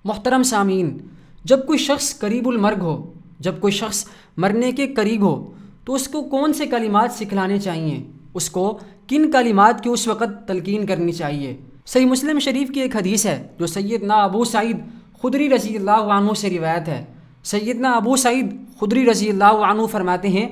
محترم سامعین، جب کوئی شخص قریب المرگ ہو، جب کوئی شخص مرنے کے قریب ہو تو اس کو کون سے کلمات سکھلانے چاہیے، اس کو کن کلمات کی اس وقت تلقین کرنی چاہیے؟ صحیح مسلم شریف کی ایک حدیث ہے جو سیدنا ابو سعید خدری رضی اللہ عنہ سے روایت ہے۔ سیدنا ابو سعید خدری رضی اللہ عنہ فرماتے ہیں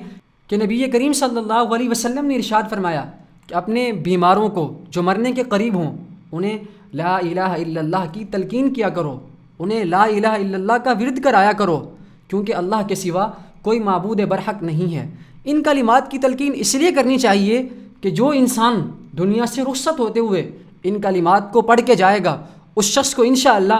کہ نبی کریم صلی اللہ علیہ وسلم نے ارشاد فرمایا کہ اپنے بیماروں کو جو مرنے کے قریب ہوں انہیں لا الہ الا اللہ کی تلقین کیا کرو، انہیں لا الہ الا اللہ کا ورد کرایا کرو، کیونکہ اللہ کے سوا کوئی معبود برحق نہیں ہے۔ ان کلمات کی تلقین اس لیے کرنی چاہیے کہ جو انسان دنیا سے رخصت ہوتے ہوئے ان کلمات کو پڑھ کے جائے گا، اس شخص کو انشاءاللہ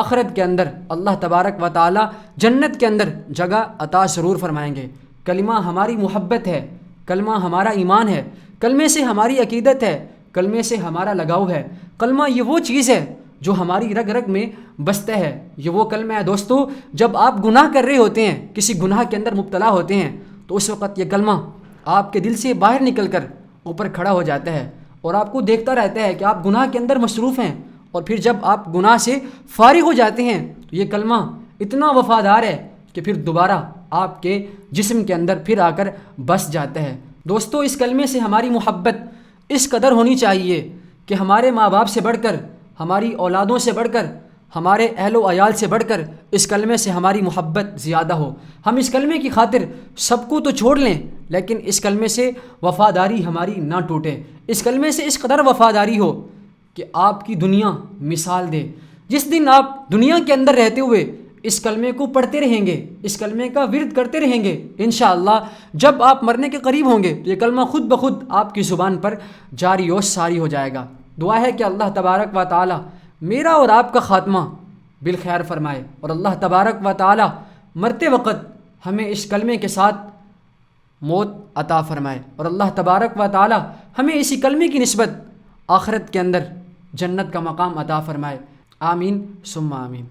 آخرت کے اندر اللہ تبارک و تعالی جنت کے اندر جگہ عطا ضرور فرمائیں گے۔ کلمہ ہماری محبت ہے، کلمہ ہمارا ایمان ہے، کلمے سے ہماری عقیدت ہے، کلمے سے ہمارا لگاؤ ہے۔ کلمہ یہ وہ چیز ہے جو ہماری رگ رگ میں بستا ہے۔ یہ وہ کلمہ ہے دوستو، جب آپ گناہ کر رہے ہوتے ہیں، کسی گناہ کے اندر مبتلا ہوتے ہیں، تو اس وقت یہ کلمہ آپ کے دل سے باہر نکل کر اوپر کھڑا ہو جاتا ہے اور آپ کو دیکھتا رہتا ہے کہ آپ گناہ کے اندر مصروف ہیں، اور پھر جب آپ گناہ سے فارغ ہو جاتے ہیں تو یہ کلمہ اتنا وفادار ہے کہ پھر دوبارہ آپ کے جسم کے اندر پھر آ کر بس جاتا ہے۔ دوستو، اس کلمے سے ہماری محبت اس قدر ہونی چاہیے کہ ہمارے ماں باپ سے بڑھ کر، ہماری اولادوں سے بڑھ کر، ہمارے اہل و عیال سے بڑھ کر اس کلمے سے ہماری محبت زیادہ ہو۔ ہم اس کلمے کی خاطر سب کو تو چھوڑ لیں، لیکن اس کلمے سے وفاداری ہماری نہ ٹوٹے۔ اس کلمے سے اس قدر وفاداری ہو کہ آپ کی دنیا مثال دے۔ جس دن آپ دنیا کے اندر رہتے ہوئے اس کلمے کو پڑھتے رہیں گے، اس کلمے کا ورد کرتے رہیں گے، انشاءاللہ جب آپ مرنے کے قریب ہوں گے تو یہ کلمہ خود بخود آپ کی زبان پر جاری و ساری ہو جائے گا۔ دعا ہے کہ اللہ تبارک و تعالی میرا اور آپ کا خاتمہ بالخیر فرمائے، اور اللہ تبارک و تعالی مرتے وقت ہمیں اس کلمے کے ساتھ موت عطا فرمائے، اور اللہ تبارک و تعالی ہمیں اسی کلمے کی نسبت آخرت کے اندر جنت کا مقام عطا فرمائے۔ آمین ثم آمین۔